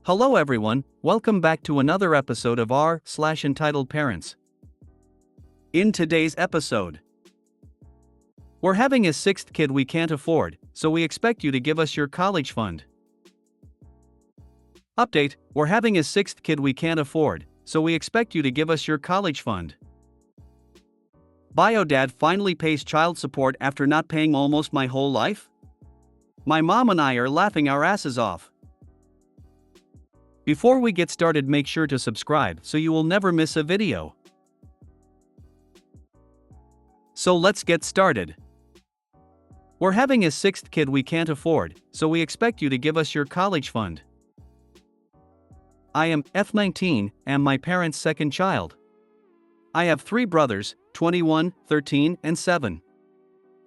Hello everyone, welcome back to another episode of r/Entitled Parents. In today's episode, we're having a sixth kid we can't afford, so we expect you to give us your college fund. Update, we're having a sixth kid we can't afford, so we expect you to give us your college fund. Bio dad finally pays child support after not paying almost my whole life? My mom and I are laughing our asses off. Before we get started, make sure to subscribe so you will never miss a video. So let's get started. We're having a sixth kid we can't afford, so we expect you to give us your college fund. I am F19, am my parents' second child. I have 3 brothers, 21, 13, and 7.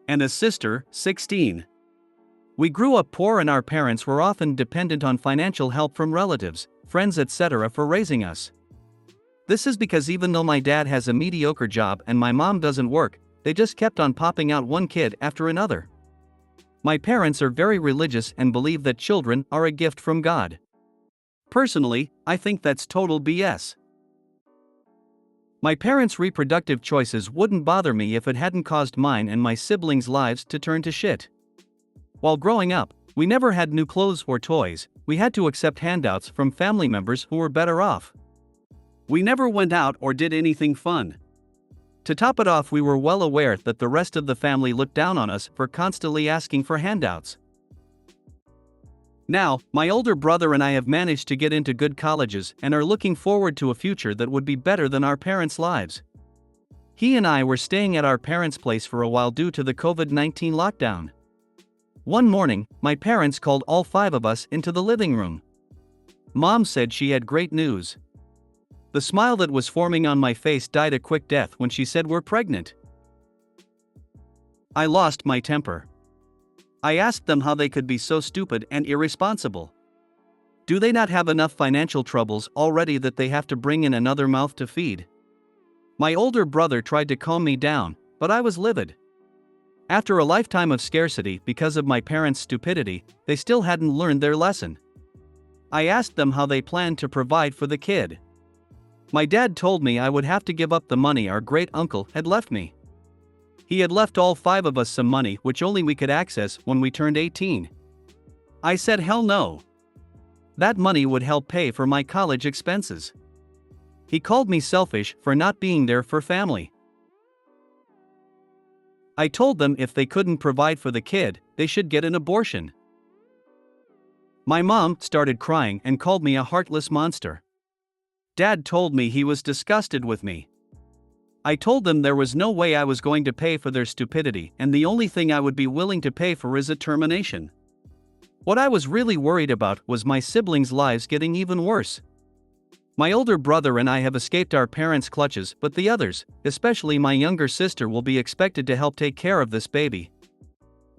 And a sister, 16. We grew up poor and our parents were often dependent on financial help from relatives, friends etc. for raising us. This is because even though my dad has a mediocre job and my mom doesn't work, they just kept on popping out one kid after another. My parents are very religious and believe that children are a gift from God. Personally, I think that's total BS. My parents' reproductive choices wouldn't bother me if it hadn't caused mine and my siblings' lives to turn to shit. While growing up, we never had new clothes or toys, we had to accept handouts from family members who were better off. We never went out or did anything fun. To top it off, we were well aware that the rest of the family looked down on us for constantly asking for handouts. Now, my older brother and I have managed to get into good colleges and are looking forward to a future that would be better than our parents' lives. He and I were staying at our parents' place for a while due to the COVID-19 lockdown. One morning, my parents called all 5 of us into the living room. Mom said she had great news. The smile that was forming on my face died a quick death when she said we're pregnant. I lost my temper. I asked them how they could be so stupid and irresponsible. Do they not have enough financial troubles already that they have to bring in another mouth to feed? My older brother tried to calm me down, but I was livid. After a lifetime of scarcity because of my parents' stupidity, they still hadn't learned their lesson. I asked them how they planned to provide for the kid. My dad told me I would have to give up the money our great uncle had left me. He had left all 5 of us some money which only we could access when we turned 18. I said hell no. That money would help pay for my college expenses. He called me selfish for not being there for family. I told them if they couldn't provide for the kid, they should get an abortion. My mom started crying and called me a heartless monster. Dad told me he was disgusted with me. I told them there was no way I was going to pay for their stupidity and the only thing I would be willing to pay for is a termination. What I was really worried about was my siblings' lives getting even worse. My older brother and I have escaped our parents' clutches, but the others, especially my younger sister, will be expected to help take care of this baby.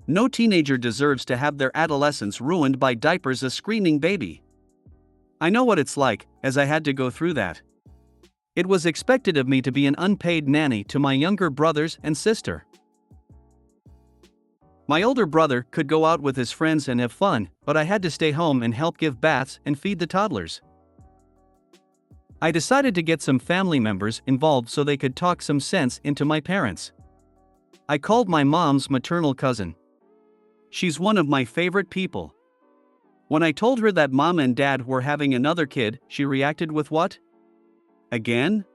No teenager deserves to have their adolescence ruined by diapers a screaming baby. I know what it's like, as I had to go through that. It was expected of me to be an unpaid nanny to my younger brothers and sister. My older brother could go out with his friends and have fun, but I had to stay home and help give baths and feed the toddlers. I decided to get some family members involved so they could talk some sense into my parents. I called my mom's maternal cousin. She's one of my favorite people. When I told her that mom and dad were having another kid, she reacted with what? Again?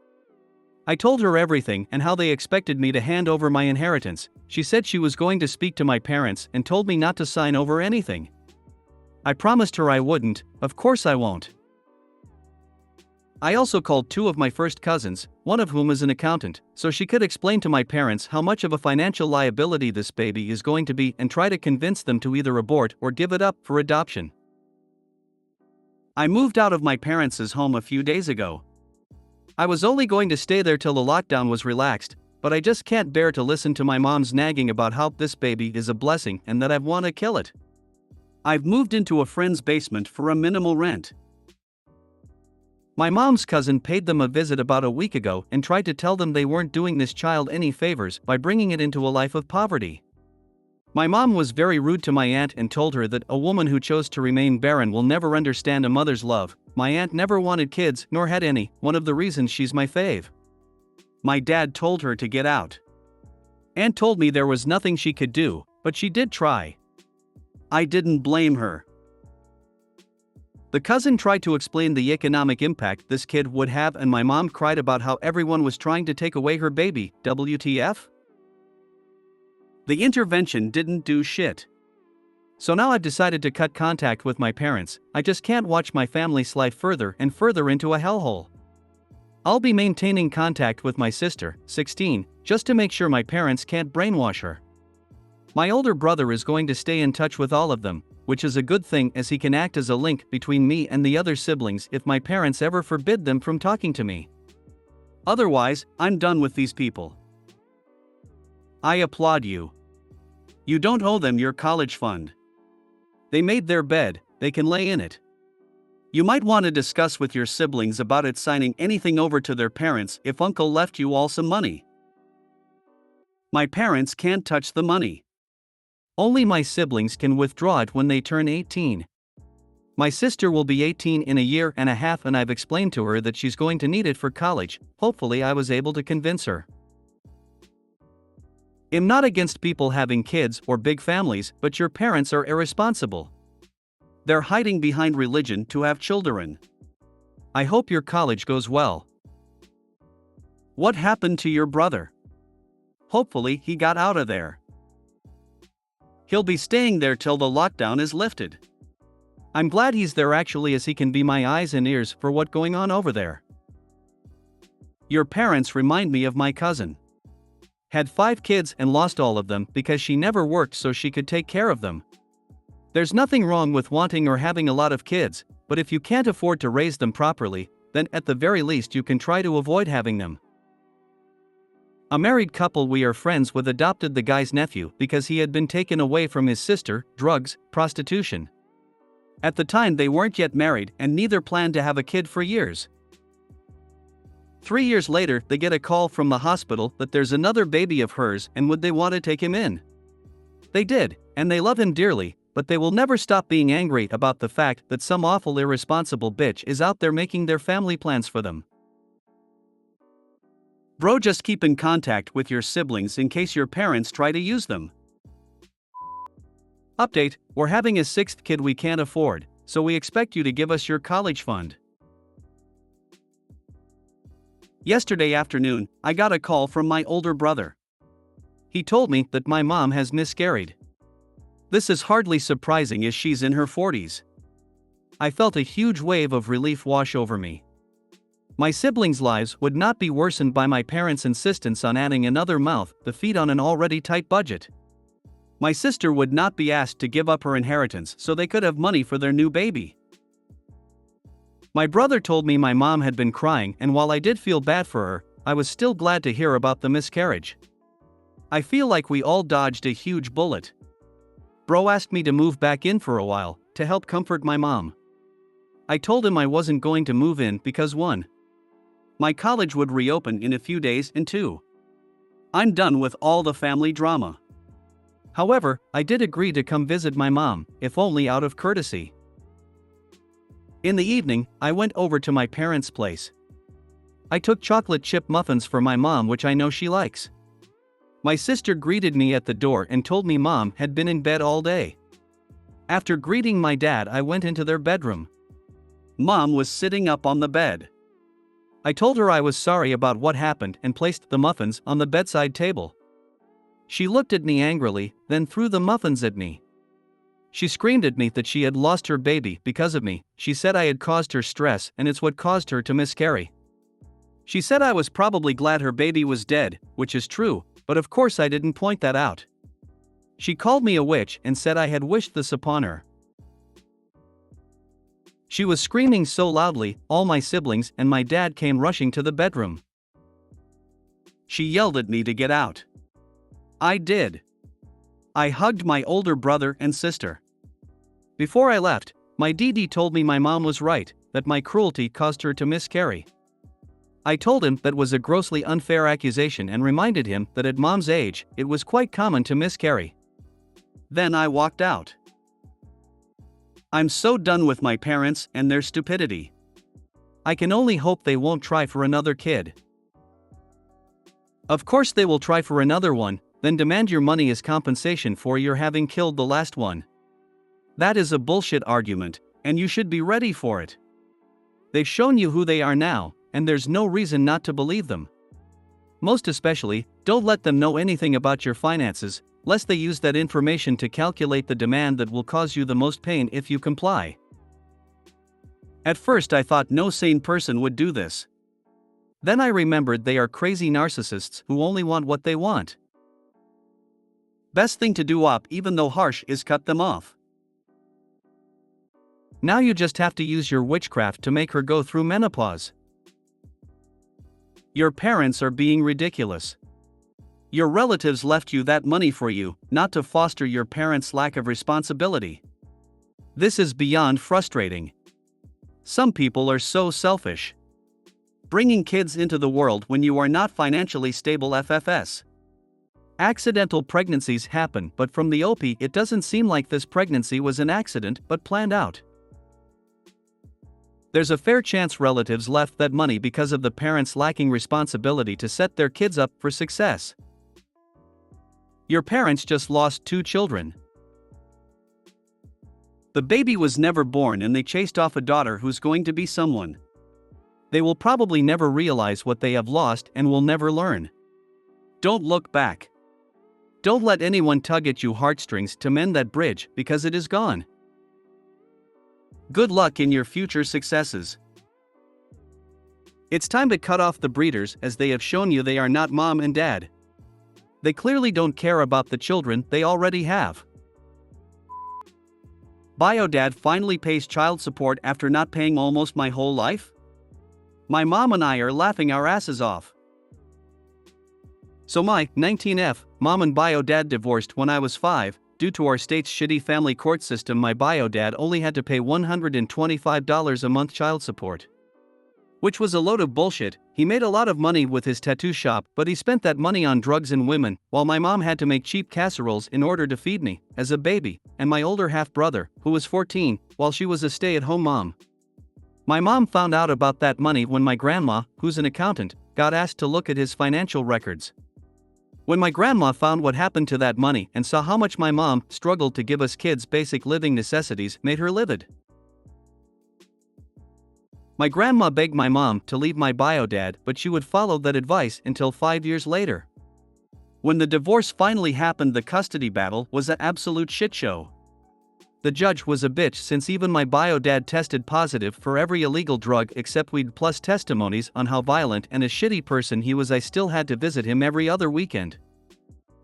I told her everything and how they expected me to hand over my inheritance. She said she was going to speak to my parents and told me not to sign over anything. I promised her I wouldn't, of course I won't. I also called 2 of my first cousins, one of whom is an accountant, so she could explain to my parents how much of a financial liability this baby is going to be and try to convince them to either abort or give it up for adoption. I moved out of my parents' home a few days ago. I was only going to stay there till the lockdown was relaxed, but I just can't bear to listen to my mom's nagging about how this baby is a blessing and that I want to kill it. I've moved into a friend's basement for a minimal rent. My mom's cousin paid them a visit about a week ago and tried to tell them they weren't doing this child any favors by bringing it into a life of poverty. My mom was very rude to my aunt and told her that a woman who chose to remain barren will never understand a mother's love. My aunt never wanted kids, nor had any, one of the reasons she's my fave. My dad told her to get out. Aunt told me there was nothing she could do, but she did try. I didn't blame her. The cousin tried to explain the economic impact this kid would have, and my mom cried about how everyone was trying to take away her baby. WTF? The intervention didn't do shit. So now I've decided to cut contact with my parents. I just can't watch my family slide further and further into a hellhole. I'll be maintaining contact with my sister, 16, just to make sure my parents can't brainwash her. My older brother is going to stay in touch with all of them, which is a good thing as he can act as a link between me and the other siblings if my parents ever forbid them from talking to me. Otherwise, I'm done with these people. I applaud you. You don't owe them your college fund. They made their bed, they can lay in it. You might want to discuss with your siblings about it signing anything over to their parents if uncle left you all some money. My parents can't touch the money. Only my siblings can withdraw it when they turn 18. My sister will be 18 in a year and a half, and I've explained to her that she's going to need it for college. Hopefully I was able to convince her. I'm not against people having kids or big families, but your parents are irresponsible. They're hiding behind religion to have children. I hope your college goes well. What happened to your brother? Hopefully he got out of there. He'll be staying there till the lockdown is lifted. I'm glad he's there actually, as he can be my eyes and ears for what's going on over there. Your parents remind me of my cousin. Had 5 kids and lost all of them because she never worked so she could take care of them. There's nothing wrong with wanting or having a lot of kids, but if you can't afford to raise them properly, then at the very least you can try to avoid having them. A married couple we are friends with adopted the guy's nephew because he had been taken away from his sister, drugs, prostitution. At the time they weren't yet married and neither planned to have a kid for years. 3 years later they get a call from the hospital that there's another baby of hers and would they want to take him in. They did, and they love him dearly, but they will never stop being angry about the fact that some awful irresponsible bitch is out there making their family plans for them. Bro, just keep in contact with your siblings in case your parents try to use them. Update: we're having a 6th kid we can't afford, so we expect you to give us your college fund. Yesterday afternoon, I got a call from my older brother. He told me that my mom has miscarried. This is hardly surprising as she's in her 40s. I felt a huge wave of relief wash over me. My siblings' lives would not be worsened by my parents' insistence on adding another mouth to feed on an already tight budget. My sister would not be asked to give up her inheritance so they could have money for their new baby. My brother told me my mom had been crying, and while I did feel bad for her, I was still glad to hear about the miscarriage. I feel like we all dodged a huge bullet. Bro asked me to move back in for a while, to help comfort my mom. I told him I wasn't going to move in because 1. My college would reopen in a few days, and 2. I'm done with all the family drama. However, I did agree to come visit my mom, if only out of courtesy. In the evening, I went over to my parents' place. I took chocolate chip muffins for my mom, which I know she likes. My sister greeted me at the door and told me mom had been in bed all day. After greeting my dad, I went into their bedroom. Mom was sitting up on the bed. I told her I was sorry about what happened and placed the muffins on the bedside table. She looked at me angrily, then threw the muffins at me. She screamed at me that she had lost her baby because of me. She said I had caused her stress and it's what caused her to miscarry. She said I was probably glad her baby was dead, which is true, but of course I didn't point that out. She called me a witch and said I had wished this upon her. She was screaming so loudly, all my siblings and my dad came rushing to the bedroom. She yelled at me to get out. I did. I hugged my older brother and sister. Before I left, my DD told me my mom was right, that my cruelty caused her to miscarry. I told him that was a grossly unfair accusation and reminded him that at mom's age, it was quite common to miscarry. Then I walked out. I'm so done with my parents and their stupidity. I can only hope they won't try for another kid. Of course they will try for another one, then demand your money as compensation for your having killed the last one. That is a bullshit argument, and you should be ready for it. They've shown you who they are now, and there's no reason not to believe them. Most especially, don't let them know anything about your finances, lest they use that information to calculate the demand that will cause you the most pain if you comply. At first I thought no sane person would do this. Then I remembered they are crazy narcissists who only want what they want. Best thing to do even though harsh, is cut them off. Now you just have to use your witchcraft to make her go through menopause. Your parents are being ridiculous. Your relatives left you that money for you, not to foster your parents' lack of responsibility. This is beyond frustrating. Some people are so selfish. Bringing kids into the world when you are not financially stable FFS. Accidental pregnancies happen, but from the OP it doesn't seem like this pregnancy was an accident but planned out. There's a fair chance relatives left that money because of the parents lacking responsibility to set their kids up for success. Your parents just lost 2 children. The baby was never born and they chased off a daughter who's going to be someone. They will probably never realize what they have lost and will never learn. Don't look back. Don't let anyone tug at your heartstrings to mend that bridge because it is gone. Good luck in your future successes. It's time to cut off the breeders, as they have shown you they are not mom and dad. They clearly don't care about the children they already have. Bio-dad finally pays child support after not paying almost my whole life? My mom and I are laughing our asses off. So my 19F mom and bio-dad divorced when I was 5. Due to our state's shitty family court system, my bio-dad only had to pay $125 a month child support. Which was a load of bullshit. He made a lot of money with his tattoo shop, but he spent that money on drugs and women, while my mom had to make cheap casseroles in order to feed me, as a baby, and my older half-brother, who was 14, while she was a stay-at-home mom. My mom found out about that money when my grandma, who's an accountant, got asked to look at his financial records. When my grandma found what happened to that money and saw how much my mom struggled to give us kids basic living necessities, made her livid. My grandma begged my mom to leave my bio-dad, but she would follow that advice until 5 years later. When the divorce finally happened, the custody battle was an absolute shit show. The judge was a bitch, since even my bio-dad tested positive for every illegal drug except weed, plus testimonies on how violent and a shitty person he was. I still had to visit him every other weekend.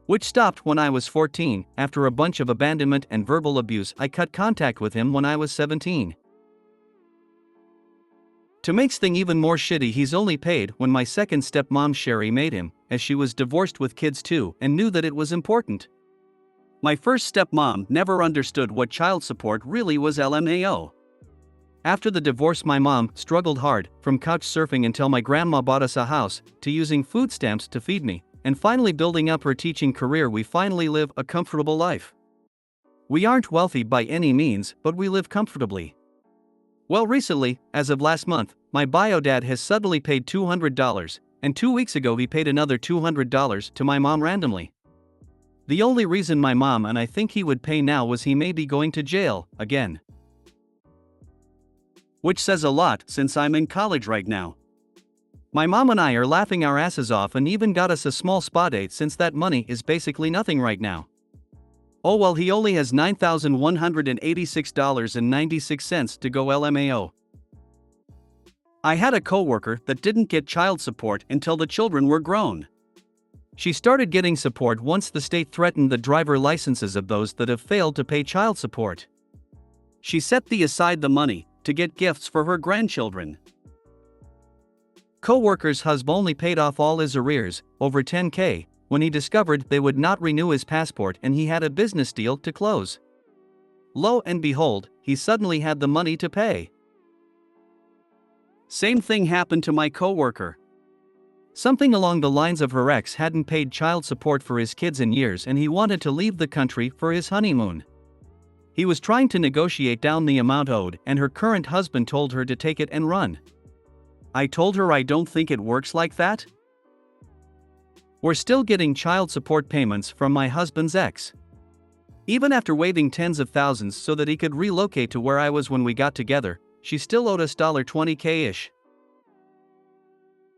Which stopped when I was 14, after a bunch of abandonment and verbal abuse. I cut contact with him when I was 17. To make things even more shitty, he's only paid when my second stepmom Sherry made him, as she was divorced with kids too and knew that it was important. My first stepmom never understood what child support really was. LMAO. After the divorce, my mom struggled hard, from couch surfing until my grandma bought us a house, to using food stamps to feed me, and finally building up her teaching career. We finally live a comfortable life. We aren't wealthy by any means, but we live comfortably. Well, recently, as of last month, my bio-dad has suddenly paid $200, and 2 weeks ago he paid another $200 to my mom randomly. The only reason my mom and I think he would pay now was he may be going to jail again. Which says a lot, since I'm in college right now. My mom and I are laughing our asses off and even got us a small spa date, since that money is basically nothing right now. Oh well, he only has $9,186.96 to go. LMAO. I had a coworker that didn't get child support until the children were grown. She started getting support once the state threatened the driver licenses of those that have failed to pay child support. She set aside the money to get gifts for her grandchildren. Coworker's husband only paid off all his arrears, over $10K, when he discovered they would not renew his passport and he had a business deal to close. Lo and behold, he suddenly had the money to pay. Same thing happened to my coworker. Something along the lines of her ex hadn't paid child support for his kids in years and he wanted to leave the country for his honeymoon. He was trying to negotiate down the amount owed, and her current husband told her to take it and run. I told her I don't think it works like that. We're still getting child support payments from my husband's ex. Even after waiving tens of thousands so that he could relocate to where I was when we got together, she still owed us $20K-ish.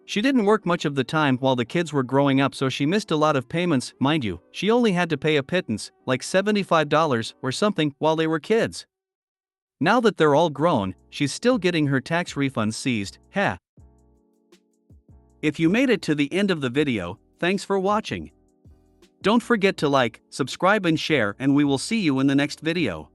She didn't work much of the time while the kids were growing up, so she missed a lot of payments. Mind you, she only had to pay a pittance, like $75 or something, while they were kids. Now that they're all grown, she's still getting her tax refunds seized. Heh. If you made it to the end of the video, thanks for watching. Don't forget to like, subscribe and share, and we will see you in the next video.